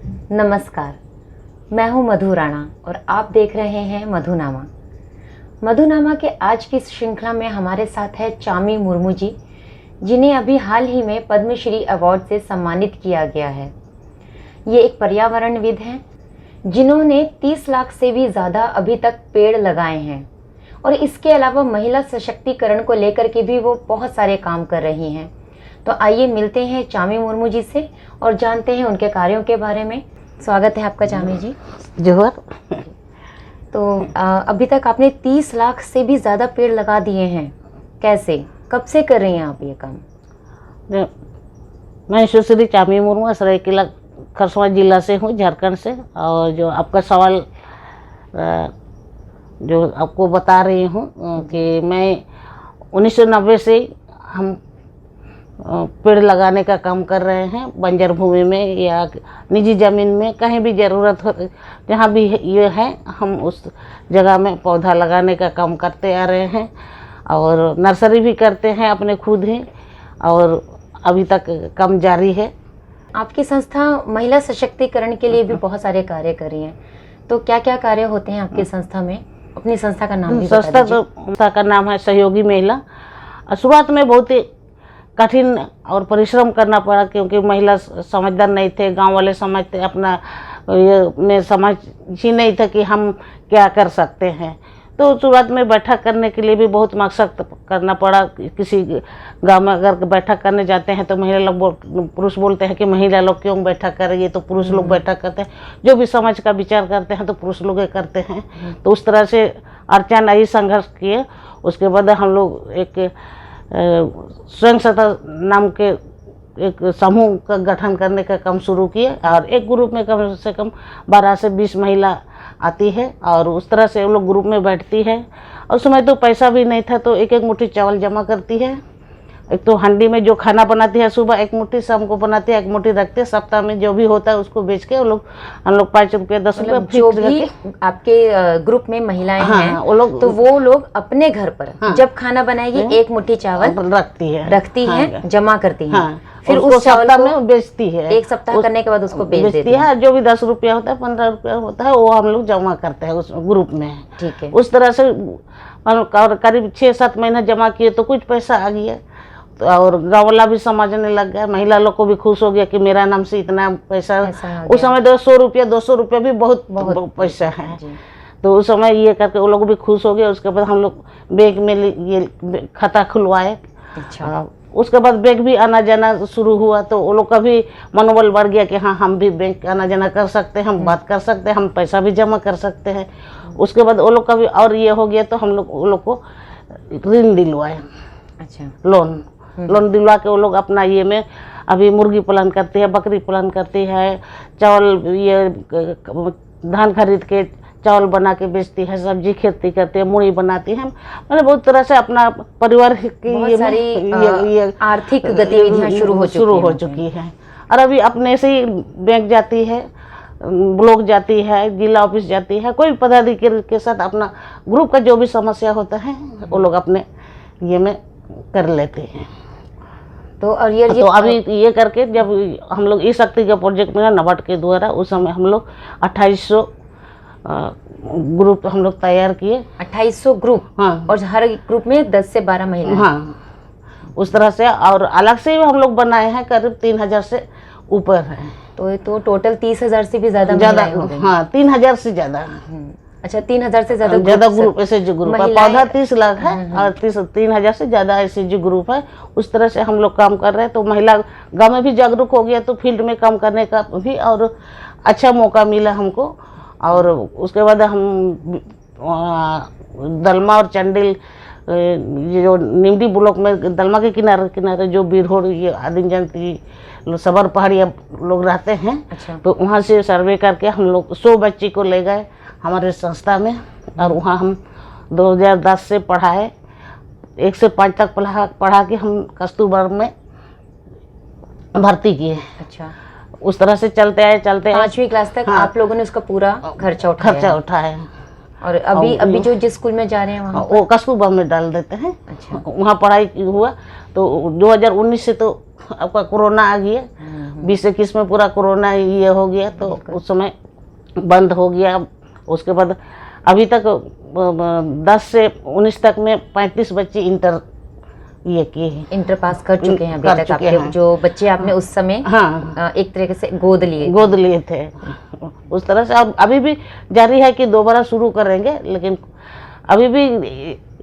नमस्कार, मैं हूं मधु राणा और आप देख रहे हैं मधुनामा। मधुनामा के आज की इस श्रृंखला में हमारे साथ है चामी मुर्मू जी, जिन्हें अभी हाल ही में पद्मश्री अवार्ड से सम्मानित किया गया है। ये एक पर्यावरणविद हैं जिन्होंने 30 लाख से भी ज़्यादा अभी तक पेड़ लगाए हैं और इसके अलावा महिला सशक्तिकरण को लेकर के भी वो बहुत सारे काम कर रही हैं। तो आइए मिलते हैं चामी मुर्मू जी से और जानते हैं उनके कार्यों के बारे में। स्वागत है आपका चामी जी। जोहर। तो अभी तक आपने 30 लाख से भी ज़्यादा पेड़ लगा दिए हैं। कैसे, कब से कर रही हैं आप ये काम? मैं सुश्री चामी मुर्मू सरायकेला खरसवां जिला से हूँ, झारखंड से। और जो आपका सवाल जो आपको बता रही हूँ कि मैं 1990 से हम पेड़ लगाने का काम कर रहे हैं। बंजर भूमि में या निजी ज़मीन में कहीं भी ज़रूरत हो, जहाँ भी ये है, हम उस जगह में पौधा लगाने का काम करते आ रहे हैं। और नर्सरी भी करते हैं अपने खुद ही, और अभी तक काम जारी है। आपकी संस्था महिला सशक्तिकरण के लिए भी बहुत सारे कार्य कर रही है, तो क्या क्या कार्य होते हैं आपकी संस्था में? अपनी संस्था का नाम भी बता दीजिए। संस्था का नाम है सहयोगी महिला। शुरुआत में बहुत ही कठिन और परिश्रम करना पड़ा, क्योंकि महिला समझदार नहीं थे। गांव वाले समझते अपना ये में समझ ही नहीं था कि हम क्या कर सकते हैं। तो शुरुआत में बैठक करने के लिए भी बहुत मशक्कत करना पड़ा। किसी गांव में अगर बैठक करने जाते हैं तो महिला लोग पुरुष बोलते हैं कि महिला लोग क्यों बैठक कर रही है, तो पुरुष लोग बैठक करते हैं। जो भी समाज का विचार करते हैं तो पुरुष लोग करते हैं। तो उस तरह से अर्चना आई, संघर्ष किए। उसके बाद हम लोग एक स्वयं सत्ता नाम के एक समूह का गठन करने का काम शुरू किए, और एक ग्रुप में कम से कम 12 से 20 महिला आती है, और उस तरह से वो लोग ग्रुप में बैठती है। और उस समय तो पैसा भी नहीं था, तो एक एक मुट्ठी चावल जमा करती है। एक तो हांडी में जो खाना बनाती है सुबह एक मुट्ठी, शाम को बनाती है एक मुट्ठी, रखते हैं। सप्ताह में जो भी होता है उसको बेच के हम लोग 5 रुपये 10 रुपये जो भी आपके ग्रुप में महिलाएं हैं, वो लोग तो वो लोग अपने घर पर जब खाना बनाएगी एक मुट्ठी चावल रखती हैं, जमा करती हैं। फिर उस चावल में बेचती है। एक सप्ताह करने के बाद उसको बेच देती है। जो भी 10 रुपया होता है, 15 रुपया होता है, वो हम लोग जमा करते हैं उस ग्रुप में। ठीक है। उस तरह से करीब 6-7 महीना जमा किए तो कुछ पैसा आ गया। और गाँव वाला भी समझने लग गया, महिला लोग को भी खुश हो गया कि मेरा नाम से इतना पैसा। उस समय 100 रुपया 200 रुपया भी बहुत पैसा है। तो उस समय ये करके वो लोग भी खुश हो गए। उसके बाद हम लोग बैंक में ये खाता खुलवाए। अच्छा। उसके बाद बैंक भी आना जाना शुरू हुआ, तो वो लोग का भी मनोबल बढ़ गया कि हाँ, हम भी बैंक आना जाना कर सकते हैं, हम बात कर सकते हैं, हम पैसा भी जमा कर सकते हैं। उसके बाद वो लोग का भी और ये हो गया, तो हम लोग वो लोग को ऋण दिलवाए। अच्छा। लोन दिलवा के वो लोग अपना ये में अभी मुर्गी पालन करती है, बकरी पालन करती है, चावल ये धान खरीद के चावल बना के बेचती है, सब्जी खेती करती है, मूढ़ी बनाती है। मतलब बहुत तरह से अपना परिवार की ये आर्थिक गतिविधियां शुरू हो चुकी है। और अभी अपने से ही बैंक जाती है, ब्लॉक जाती है, जिला ऑफिस जाती है, कोई पदाधिकारी के साथ अपना ग्रुप का जो भी समस्या होता है वो लोग अपने ये में कर लेते हैं। तो अभी ये करके जब हम लोग इस शक्ति के प्रोजेक्ट में नबार्ड के द्वारा, उस समय हम लोग 2800 ग्रुप हम लोग तैयार किए। 2800 ग्रुप? हाँ। और हर ग्रुप में 10 से 12 महिलाएं? हाँ, उस तरह से। और अलग से हम लोग बनाए हैं, करीब 3000 से ऊपर है। तो टोटल 30,000 से भी ज्यादा महिलाएं हो गई? हाँ, 3000 से ज्यादा। अच्छा, 3000 से ज्यादा ग्रुप ऐसे जो ग्रुप है। पौधा 30 लाख है और 3000 से ज्यादा ऐसे जो ग्रुप है। उस तरह से हम लोग काम कर रहे हैं। तो महिला गांव में भी जागरूक हो गया, तो फील्ड में काम करने का भी और अच्छा मौका मिला हमको। और उसके बाद हम दलमा और चंडिल, ये जो निमडी ब्लॉक में दलमा के किनारे किनारे जो बीरहोड़, ये आदिम जनती सबर पहाड़िया लोग रहते हैं। अच्छा। तो वहाँ से सर्वे करके हम लोग 100 बच्ची को ले गए हमारे संस्था में, और वहाँ हम 2010 से पढ़ाए, 1 से 5 तक पढ़ा के हम कस्तूरबा में भर्ती किए। अच्छा। उस तरह से चलते आए 5वीं क्लास तक। हाँ। आप लोगों ने उसका पूरा खर्चा उठाया? और अभी अभी जो जिस स्कूल में जा रहे हैं वहाँ वो कस्तूरबा में डाल देते हैं। अच्छा। वहाँ पढ़ाई हुआ तो 2019 से तो आपका कोरोना आ गया, 2021 में पूरा कोरोना ये हो गया, तो उस समय बंद हो गया। उसके बाद अभी तक 10 से 19 तक में 35 बच्चे इंटर ये किए हैं, इंटर पास कर चुके हैं अभी कर तक चुके आपके हैं। जो बच्चे आपने उस समय हाँ एक तरीके से गोद लिए थे उस तरह से। अब अभी भी जारी है कि दोबारा शुरू करेंगे, लेकिन अभी भी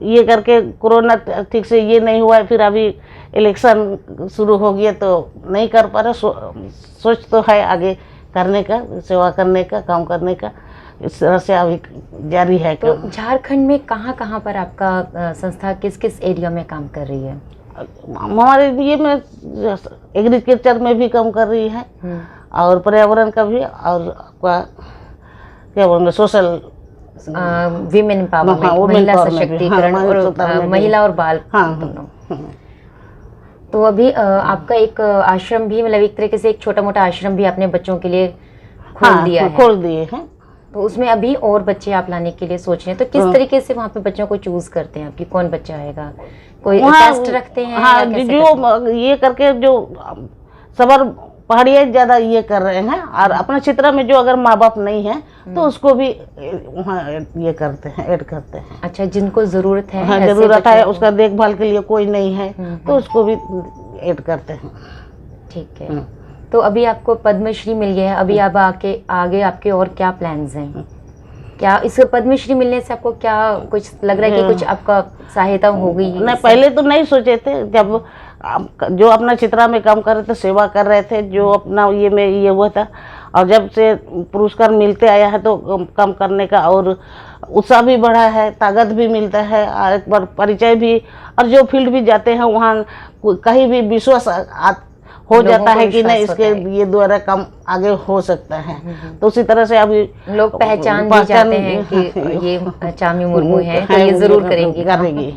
ये करके कोरोना ठीक से ये नहीं हुआ है, फिर अभी इलेक्शन शुरू हो गया तो नहीं कर पा रहे। सोच तो है आगे करने का, सेवा करने का, काम करने का, इस तरह से अभी जारी है। तो झारखंड में कहाँ कहाँ पर आपका संस्था किस किस एरिया में काम कर रही है? हमारे ये में एग्रीकल्चर में भी काम कर रही है और पर्यावरण का भी, और आपका क्या बोलेंगे सोशल विमेन एम्पावरमेंट, महिला सशक्तिकरण और महिला और बाल दोनों। तो अभी आपका एक आश्रम भी, मतलब एक तरीके से एक छोटा मोटा आश्रम भी आपने बच्चों के लिए खोल दिए हैं। तो उसमें अभी और बच्चे आप लाने के लिए सोच रहे हैं, तो किस तरीके से वहाँ पे बच्चों को चूज करते हैं आपकी, कौन बच्चा आएगा? कोई टेस्ट रखते हैं? हाँ, जो ये करके जो सबर पहाड़िया ज़्यादा ये कर रहे हैं, और अपने क्षेत्र में जो अगर माँ बाप नहीं है तो उसको भी वहाँ ये करते हैं, ऐड करते हैं। अच्छा, जिनको ज़रूरत है, हाँ, ज़रूरत है, उसका देखभाल के लिए कोई नहीं है तो उसको भी ऐड करते हैं। ठीक है। तो अभी आपको पद्मश्री मिल गया है, अभी अब आगे आपके और क्या प्लान्स हैं? क्या इस पद्मश्री मिलने से आपको क्या कुछ लग रहा है कि कुछ आपका सहायता हो गई? नहीं, पहले तो नहीं सोचे थे। जब जो अपना चित्रा में काम कर रहे थे, सेवा कर रहे थे, जो अपना ये में ये हुआ था, और जब से पुरस्कार मिलते आया है तो काम करने का और उत्साह भी बढ़ा है, ताकत भी मिलता है, और एक बार परिचय भी, और जो फील्ड भी जाते हैं वहाँ कहीं भी विश्वास हो जाता है कि नहीं इसके ये द्वारा काम आगे हो सकता है। तो उसी तरह से अभी लोग पहचान भी जाते हैं कि ये चामी मुर्मू है, तो ये जरूर करेंगी।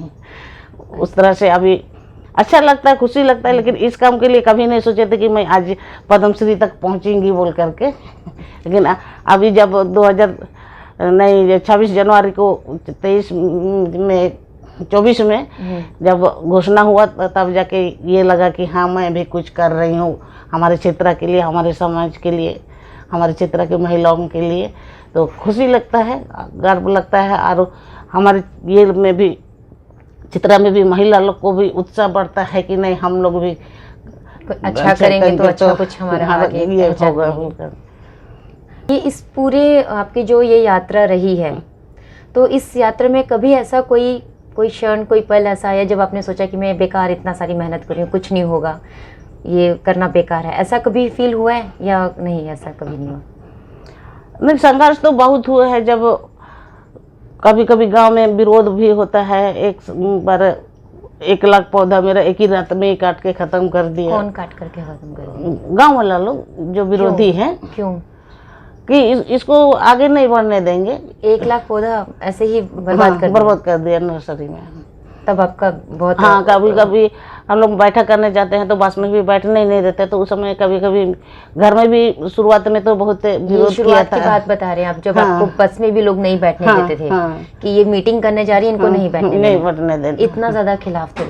उस तरह से अभी अच्छा लगता है, खुशी लगता है, लेकिन इस काम के लिए कभी नहीं सोचे थे कि मैं आज पद्मश्री तक पहुंचूंगी बोल करके। लेकिन अभी जब 26 जनवरी को 24 में जब घोषणा हुआ तब जाके ये लगा कि हाँ मैं भी कुछ कर रही हूँ हमारे क्षेत्र के लिए, हमारे समाज के लिए, हमारे क्षेत्र के महिलाओं के लिए। तो खुशी लगता है, गर्व लगता है, और हमारे ये में भी चित्रा में भी महिला लोग को भी उत्साह बढ़ता है कि नहीं हम लोग भी अच्छा करेंगे तो अच्छा कुछ हमारा आगे ये होगा। ये इस पूरे आपकी जो ये यात्रा रही है, तो इस यात्रा में कभी ऐसा कोई क्षण, कोई पल ऐसा आया जब आपने सोचा कि मैं बेकार इतना सारी मेहनत कर रही हूँ, कुछ नहीं होगा, ये करना बेकार है, ऐसा कभी फील हुआ है या नहीं? ऐसा कभी नहीं हुआ? नहीं, संघर्ष तो बहुत हुआ है। जब कभी कभी गांव में विरोध भी होता है। एक बार 1 लाख पौधा मेरा एक ही रात में काट के खत्म कर दिया। कौन काट करके खत्म कर दिया? गांव वाला लोग जो विरोधी हैं। क्यों? कि इसको आगे नहीं बढ़ने देंगे। 1 लाख पौधा ऐसे ही बर्बाद कर दिया नर्सरी में। तब आपका बहुत हाँ, कभी कभी हम लोग बैठक करने जाते हैं तो बस में भी बैठने ही नहीं देते। तो उस समय कभी कभी घर में भी शुरुआत में तो बहुत विरोध किया था। की बात बता रहे हैं आप, जब आपको बस में भी लोग नहीं बैठने देते थे कि ये मीटिंग करने जा रही है, इनको नहीं बैठने देते, इतना ज्यादा खिलाफ थे।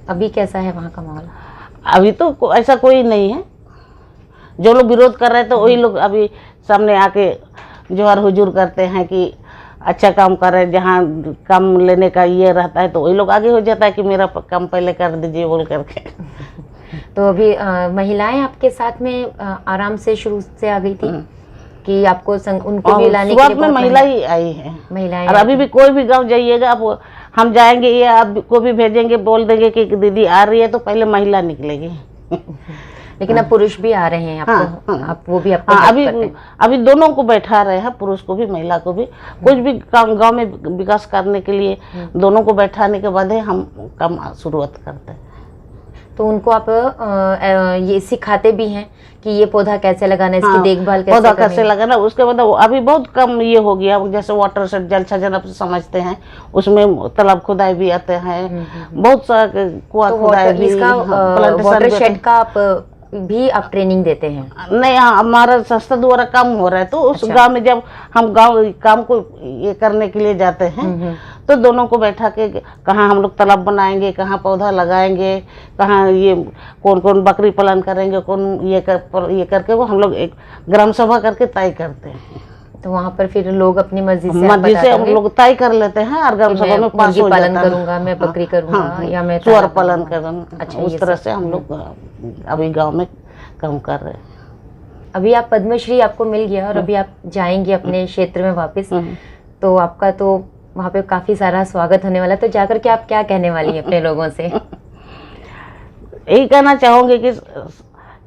अभी कैसा है वहाँ का माहौल? अभी तो ऐसा कोई नहीं है। जो लोग विरोध कर रहे हैं तो वही लोग अभी सामने आके जोहार हुजूर करते हैं कि अच्छा काम कर रहे हैं। जहाँ काम लेने का ये रहता है तो वही लोग आगे हो जाता है कि मेरा काम पहले कर दीजिए बोल करके। तो अभी महिलाएं आपके साथ में आराम से शुरू से आ गई थी कि आपको उनको भी लाने के लिए? में महिला ही आई है, महिलाएं। और अभी भी कोई भी गांव जाइएगा आप, हम जाएंगे या आपको भी भेजेंगे, बोल देंगे कि दीदी आ रही है तो पहले महिला निकलेगी। लेकिन अब पुरुष भी आ रहे हैं आपको? आप वो भी आपको अभी दोनों को बैठा रहे हैं, पुरुष को भी महिला को भी। कुछ भी काम गांव में विकास करने के लिए दोनों को बैठाने के बाद हम काम शुरुआत करते हैं। तो उनको आप ये सिखाते भी हैं कि ये पौधा कैसे लगाना, इसकी देखभाल कैसे लगाना। उसके बाद अभी बहुत कम ये हो गया, जैसे वाटर शेड, जल छजन आप समझते हैं, उसमें तालाब खुदाई भी आते हैं, बहुत सा कुआं खुदाई भी। वाटर शेड का आप भी आप ट्रेनिंग देते हैं? नहीं, हमारा संस्था द्वारा काम हो रहा है, तो उस अच्छा। गांव में जब हम गांव काम को ये करने के लिए जाते हैं तो दोनों को बैठा के कहाँ हम लोग तालाब बनाएंगे, कहाँ पौधा लगाएंगे, कहाँ ये कौन कौन बकरी पालन करेंगे, कौन ये करके वो हम लोग एक ग्राम सभा करके तय करते हैं। तो वहाँ पर फिर लोग अपनी मर्जी से हम लोग तय कर लेते हैं और ग्राम सभा में पास हो पालन करूंगा, मैं बकरी करूंगा, या मैं सुअर पालन करूंगा। अच्छा, उस तरह से हम लोग अभी गांव में काम कर रहे हैं। अभी आप पद्मश्री आपको मिल गया और अभी आप जाएंगे अपने क्षेत्र में वापस, तो आपका तो वहाँ पे काफी सारा स्वागत होने वाला है, तो जाकर के आप क्या कहने वाली हैं अपने लोगों से? यही कहना चाहूंगी कि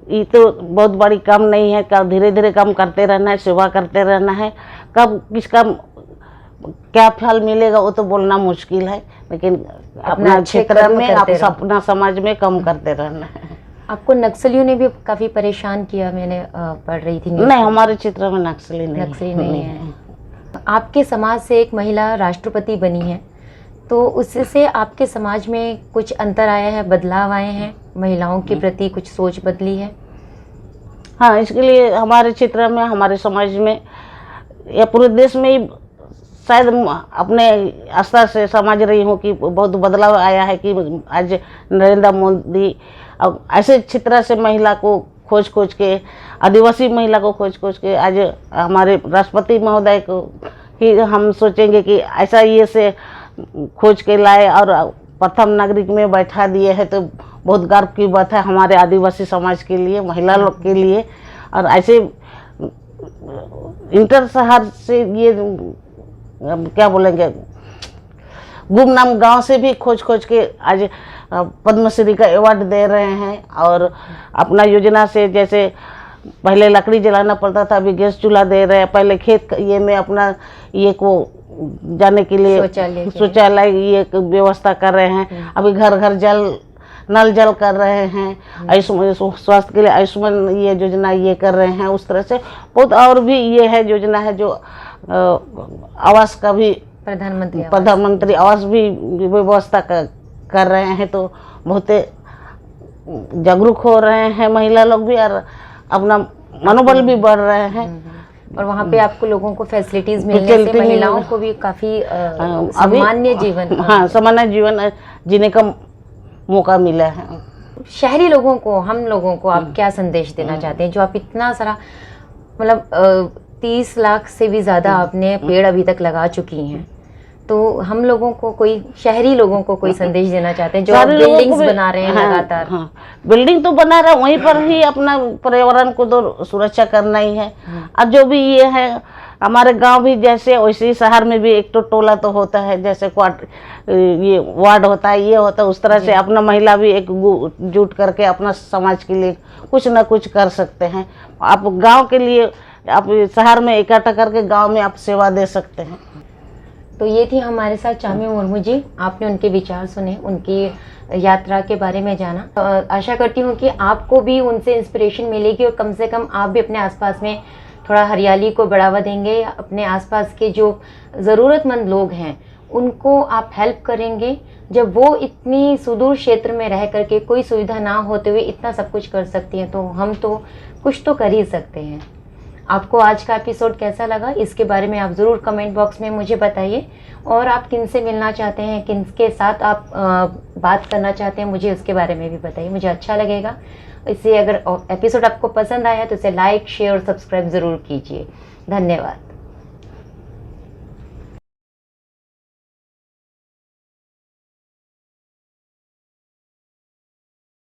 ये तो बहुत बड़ी काम नहीं है, कब धीरे धीरे काम करते रहना है, सेवा करते रहना है। कब किसका क्या फल मिलेगा वो तो बोलना मुश्किल है, लेकिन अपना क्षेत्र में अपना समाज में काम करते रहना है। आपको नक्सलियों ने भी काफी परेशान किया, मैंने पढ़ रही थी। नहीं, हमारे क्षेत्र में नक्सली नहीं है। आपके समाज से एक महिला राष्ट्रपति बनी है, तो उससे आपके समाज में कुछ अंतर आया है, बदलाव आए हैं, महिलाओं के प्रति कुछ सोच बदली है? हाँ, इसके लिए हमारे क्षेत्र में, हमारे समाज में या पूरे देश में ही शायद अपने आस्था से समझ रही हूँ कि बहुत बदलाव आया है कि आज नरेंद्र मोदी अब ऐसे क्षेत्र से महिला को खोज के, आदिवासी महिला को खोज के आज हमारे राष्ट्रपति महोदय को ही हम सोचेंगे कि ऐसा ये से खोज के लाए और प्रथम नागरिक में बैठा दिए है, तो बहुत गर्व की बात है हमारे आदिवासी समाज के लिए, महिला लोग के लिए। और ऐसे इंटर शहर से ये क्या बोलेंगे, गुमनाम गांव से भी खोज के आज पद्मश्री का अवार्ड दे रहे हैं। और अपना योजना से, जैसे पहले लकड़ी जलाना पड़ता था, अभी गैस चूल्हा दे रहे हैं। पहले खेत ये में अपना ये को जाने के लिए शौचालय ये व्यवस्था कर रहे हैं। अभी घर घर नल जल कर रहे हैं। आयुष्मान स्वास्थ्य के लिए आयुष्मान ये योजना ये कर रहे हैं। उस तरह से बहुत और भी ये है योजना है, जो आवास का भी प्रधानमंत्री आवास भी व्यवस्था कर रहे हैं। तो बहुत जागरूक हो रहे हैं महिला लोग भी, और अपना मनोबल भी बढ़ रहे हैं। और वहाँ पे आपको लोगों को फैसिलिटीज मिलने से महिलाओं को भी काफी सामान्य जीवन, हाँ, सामान्य जीवन जीने का मौका मिला है। शहरी लोगों को, हम लोगों को आप क्या संदेश देना चाहते हैं, जो आप इतना सारा, मतलब 30 लाख से भी ज्यादा आपने पेड़ अभी तक लगा चुकी हैं, तो हम लोगों को, कोई शहरी लोगों को कोई संदेश देना चाहते हैं, जो आप बिल्डिंग्स बना रहे हैं लगातार? हाँ, बिल्डिंग तो बना रहे हैं, वहीं पर ही अपना पर्यावरण को तो सुरक्षा करना ही है। और जो भी ये है, हमारे गांव भी जैसे वैसे ही शहर में भी एक तो टोला तो होता है, जैसे ये वार्ड होता है, ये होता है, उस तरह से अपना महिला भी एक जुट करके अपना समाज के लिए कुछ ना कुछ कर सकते हैं। आप गाँव के लिए, आप शहर में इकट्ठा करके गाँव में आप सेवा दे सकते हैं। तो ये थी हमारे साथ चामी मुर्मू जी। आपने उनके विचार सुने, उनकी यात्रा के बारे में जाना। आशा करती हूँ कि आपको भी उनसे इंस्पिरेशन मिलेगी और कम से कम आप भी अपने आसपास में थोड़ा हरियाली को बढ़ावा देंगे। अपने आसपास के जो ज़रूरतमंद लोग हैं उनको आप हेल्प करेंगे। जब वो इतनी सुदूर क्षेत्र में रह करके कोई सुविधा ना होते हुए इतना सब कुछ कर सकती हैं, तो हम तो कुछ तो कर ही सकते हैं। आपको आज का एपिसोड कैसा लगा, इसके बारे में आप ज़रूर कमेंट बॉक्स में मुझे बताइए। और आप किन से मिलना चाहते हैं, किन के साथ आप बात करना चाहते हैं, मुझे उसके बारे में भी बताइए, मुझे अच्छा लगेगा। इससे अगर एपिसोड आपको पसंद आया तो इसे लाइक, शेयर और सब्सक्राइब ज़रूर कीजिए। धन्यवाद।